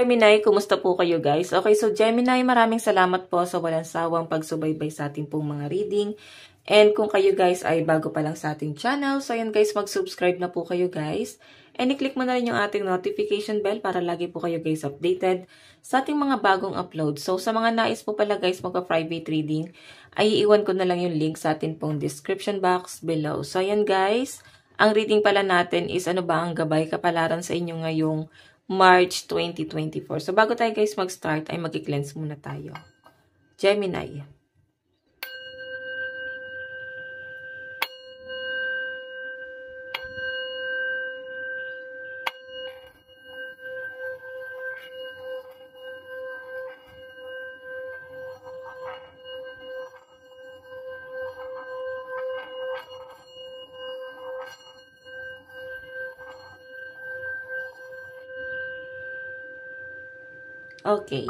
Gemini, kumusta po kayo guys? Okay, so Gemini, maraming salamat po sa walang sawang pagsubaybay sa ating pong mga reading. And kung kayo guys ay bago pa lang sa ating channel, so ayan guys, mag-subscribe na po kayo guys. And i-click mo na rin yung ating notification bell para lagi po kayo guys updated sa ating mga bagong upload. So sa mga nais po pala guys magpa-private reading, ay iiwan ko na lang yung link sa ating pong description box below. So ayan guys, ang reading pala natin is ano ba ang gabay kapalaran sa inyo ngayong March 2024. So, bago tayo guys mag-start, ay mag-cleanse muna tayo. Gemini. Okay.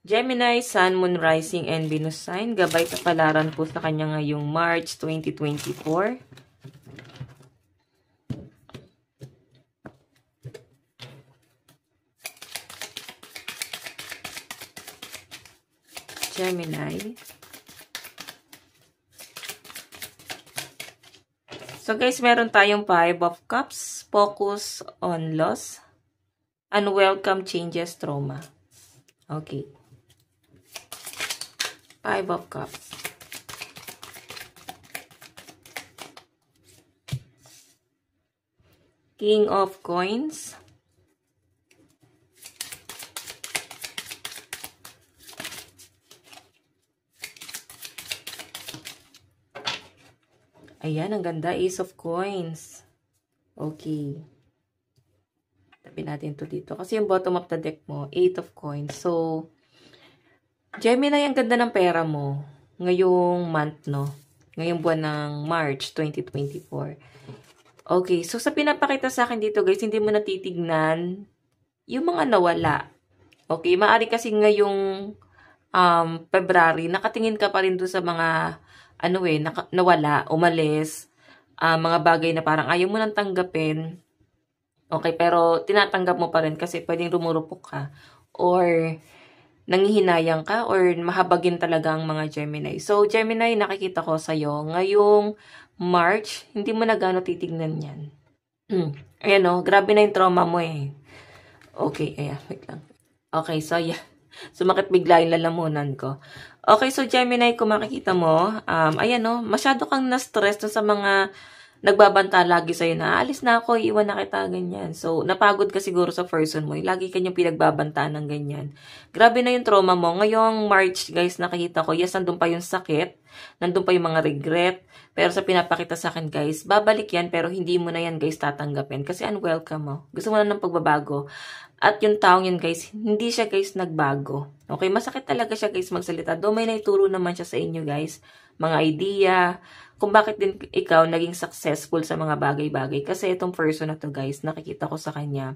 Gemini, Sun, Moon, Rising, and Venus sign. Gabay kapalaran po sa kanya ngayong March 2024. Gemini. So guys, meron tayong 5 of Cups. Focus on loss. Unwelcome changes, trauma. Okay. 5 of Cups. King of Coins. Ayan, ang ganda. Ace of Coins. Okay. Tabi natin to dito. Kasi yung bottom of the deck mo, 8 of Coins. So, Gemini, ang ganda ng pera mo ngayong month, no? Ngayong buwan ng March 2024. Okay, so sa pinapakita sa akin dito, guys, hindi mo natitignan yung mga nawala. Okay, maaari kasi ngayong February, nakatingin ka pa rin doon sa mga, nawala, umalis, mga bagay na parang ayaw mo nang tanggapin. Okay, pero tinatanggap mo pa rin kasi pwedeng rumurupok ka or nanghihinayang ka or mahabagin talaga ang mga Gemini. So, Gemini, nakikita ko sa'yo ngayong March, hindi mo na gano'n titignan yan. Ayan o, grabe na yung trauma mo eh. Okay, ayan, wait lang. Okay, so yeah. Sumakit bigla yung lalamunan ko. Okay, so Gemini, kung makikita mo, ayan o, masyado kang na-stress sa mga nagbabanta lagi sa'yo na, alis na ako, iwan na kita, ganyan. So, napagod ka siguro sa person mo. Lagi kanyang pinagbabantaan ng ganyan. Grabe na yung trauma mo. Ngayong March, guys, nakikita ko, yes, nandun pa yung sakit. Nandun pa yung mga regret. Pero sa pinapakita sa akin, guys, babalik yan, pero hindi mo na yan, guys, tatanggapin. Kasi unwelcome mo. Gusto mo na ng pagbabago. At yung taong yun, guys, hindi siya, guys, nagbago. Okay, masakit talaga siya, guys, magsalita. Though may naituro naman siya sa inyo, guys. Mga idea, kung bakit din ikaw naging successful sa mga bagay-bagay. Kasi itong person na to guys, nakikita ko sa kanya.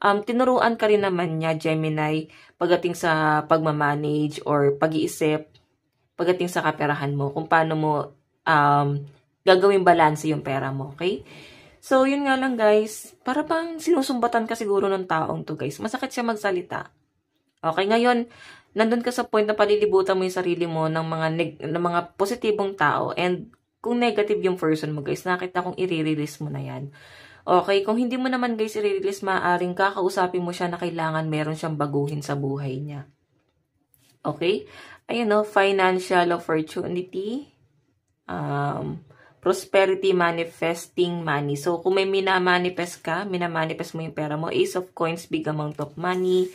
Tinuruan ka rin naman niya, Gemini, pagdating sa pagmamanage or pag-iisip, pagdating sa kaperahan mo, kung paano mo gagawin balance yung pera mo, okay? So, yun nga lang guys, para bang sinusumbatan ka siguro ng taong to guys. Masakit siya magsalita. Okay, ngayon, nandun ka sa point na palilibutan mo yung sarili mo ng mga positibong tao and kung negative yung person mo, guys, nakita kong i-release mo na yan. Okay, kung hindi mo naman, guys, i-release, maaaring kakausapin mo siya na kailangan meron siyang baguhin sa buhay niya. Okay? Ayan o, financial opportunity, prosperity, manifesting money. So, kung may minamanifest ka, minamanifest mo yung pera mo, Ace of Coins, big amount of money,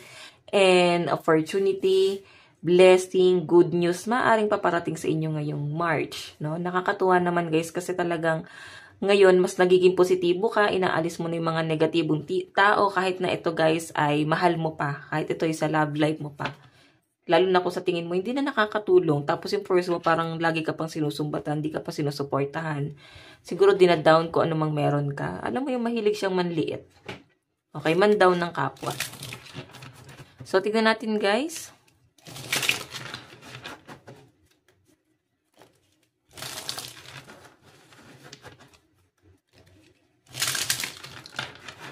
and opportunity, blessing, good news, maaaring paparating sa inyo ngayong March, no? Nakakatuwa naman guys kasi talagang ngayon mas nagiging positibo ka, inaalis mo na yung mga negatibong tao kahit na ito guys ay mahal mo pa, kahit ito ay sa love life mo pa. Lalo na kung sa tingin mo hindi na nakakatulong, tapos yung first mo parang lagi ka pang sinusumbatan, hindi ka pa sinusuportahan. Siguro dinadown ko anumang meron ka. Alam mo yung mahilig siyang manliit. Okay, man down ng kapwa. So tignan natin guys.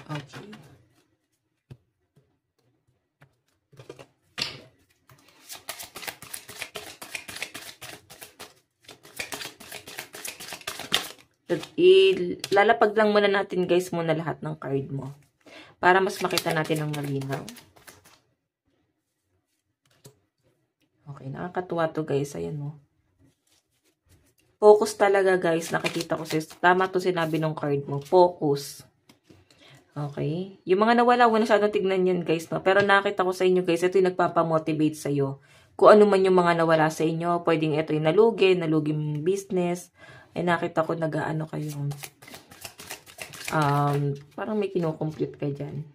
Okay. ilalapag lang muna natin guys muna lahat ng card mo. Para mas makita natin ng malinaw. Okay, nakakatuwa to guys. Ayan mo. Focus talaga guys. Nakikita ko sis. Tama to sinabi ng card mo. Focus. Okay. Yung mga nawala, wala masyadong tignan yan guys. No? Pero nakita ko sa inyo guys, ito yung nagpapamotivate sa'yo. Kung ano man yung mga nawala sa inyo, pwedeng ito yung nalugi business. Ay nakita ko nag-ano kayo. Parang may kinukomplete ka dyan.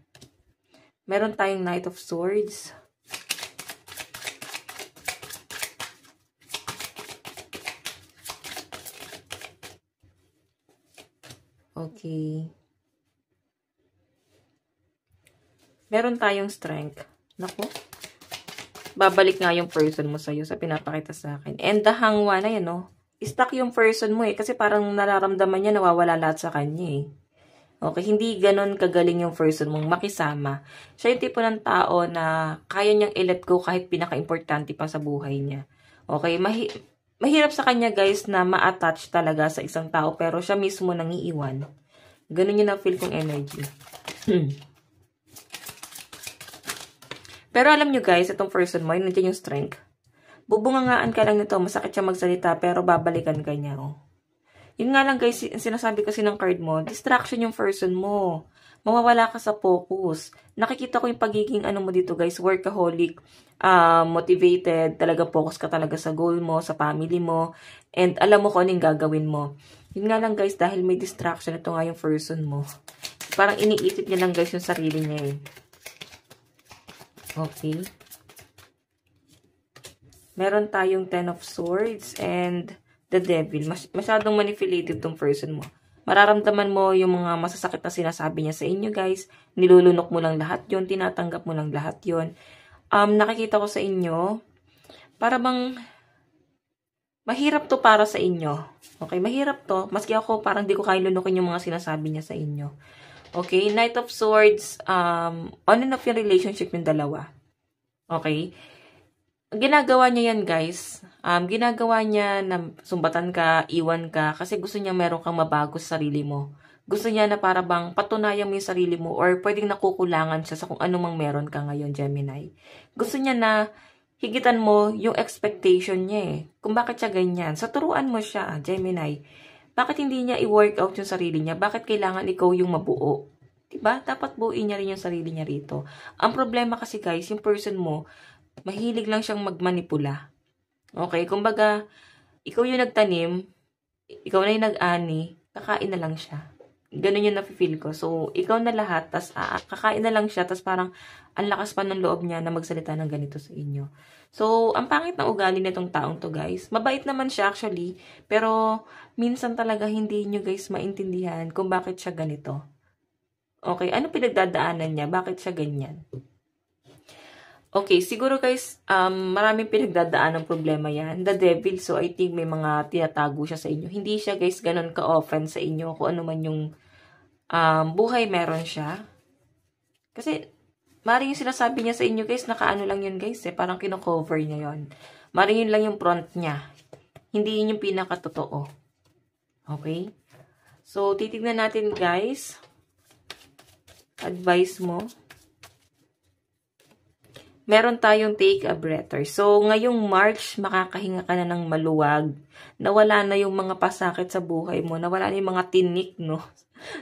Meron tayong Knight of Swords. Okay. Meron tayong Strength. Naku. Babalik nga yung person mo sa'yo sa pinapakita sa akin. And the Hangwa na yan, no? Stuck yung person mo eh. Kasi parang nararamdaman niya nawawala lahat sa kanya eh. Okay, hindi ganon kagaling yung person mong makisama. Siya yung tipo ng tao na kaya niyang i-let go kahit pinaka-importante pa sa buhay niya. Okay, mahirap sa kanya guys na ma-attach talaga sa isang tao pero siya mismo nang iiwan. Ganon yung na-feel kong energy. Pero alam nyo guys, itong person mo, yun nandiyan yung strength. Bubungangaan ka lang nito, masakit siya magsalita pero babalikan ka niya. Oh. Yun nga lang guys, sinasabi kasi ng card mo, distraction yung person mo. Mawawala ka sa focus. Nakikita ko yung pagiging ano mo dito guys, workaholic, motivated, talaga focus ka talaga sa goal mo, sa family mo, and alam mo kung anong gagawin mo. Yun nga lang guys, dahil may distraction, ito nga yung person mo. Parang iniisip niya lang guys yung sarili niya eh. Okay. Meron tayong Ten of Swords and the Devil. Masyadong manipulative tong person mo. Mararamdaman mo yung mga masasakit na sinasabi niya sa inyo, guys. Nilulunok mo lang lahat yon, tinatanggap mo lang lahat yon. Nakikita ko sa inyo, para bang mahirap to para sa inyo. Okay, mahirap to. Maski ako, parang di ko kaya lunukin yung mga sinasabi niya sa inyo. Okay, Knight of Swords, on and off yung relationship yung dalawa. Okay, ginagawa niya yan guys, ginagawa niya na sumbatan ka, iwan ka, kasi gusto niya meron kang mabago sa sarili mo. Gusto niya na para bang patunayan mo yung sarili mo or pwedeng nakukulangan siya sa kung ano mang meron ka ngayon, Gemini. Gusto niya na higitan mo yung expectation niya eh. Kung bakit siya ganyan. Sa turuan mo siya, Gemini. Bakit hindi niya i-work out yung sarili niya? Bakit kailangan ikaw yung mabuo? Diba? Dapat buuin niya rin yung sarili niya rito. Ang problema kasi guys, yung person mo, mahilig lang siyang magmanipula. Okay? Kumbaga, ikaw yung nagtanim, ikaw na yung nag-ani, kakain na lang siya. Ganun yung nafe-feel ko. So, ikaw na lahat, tas kakain na lang siya, tas parang ang lakas pa ng loob niya na magsalita ng ganito sa inyo. So, ang pangit na ugali nitong taong to, guys. Mabait naman siya actually, pero minsan talaga hindi nyo guys maintindihan kung bakit siya ganito. Okay, ano pinagdadaanan niya? Bakit siya ganyan? Okay, siguro guys, maraming pinagdadaan ng problema yan. The Devil, so I think may mga tinatago siya sa inyo. Hindi siya guys ganun ka-often sa inyo kung ano man yung buhay meron siya. Kasi, maring yung sinasabi niya sa inyo guys, nakaano lang yun guys eh. Parang kino-cover niya yun. Maring yun lang yung front niya. Hindi yun yung pinakatotoo. Okay? So, titignan natin guys. Advice mo. Meron tayong take a breather. So, ngayong March, makakahinga ka na ng maluwag. Nawala na yung mga pasakit sa buhay mo. Nawala na yung mga tinik, no?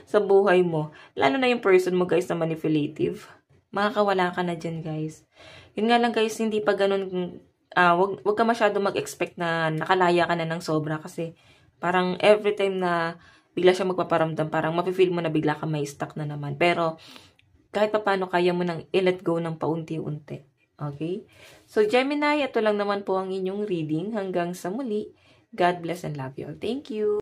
Sa buhay mo. Lalo na yung person mo, guys, na manipulative. Makakawala ka na dyan, guys. Yun nga lang, guys, hindi pa ganun. Wag ka masyado mag-expect na nakalaya ka na ng sobra. Kasi, parang every time na bigla siya magpaparamdam, parang mapifeel mo na bigla ka may stuck na naman. Pero, kahit pa paano, kaya mo nang i-let go ng paunti-unti. Okay? So, Gemini, ito lang naman po ang inyong reading. Hanggang sa muli, God bless and love you all. Thank you!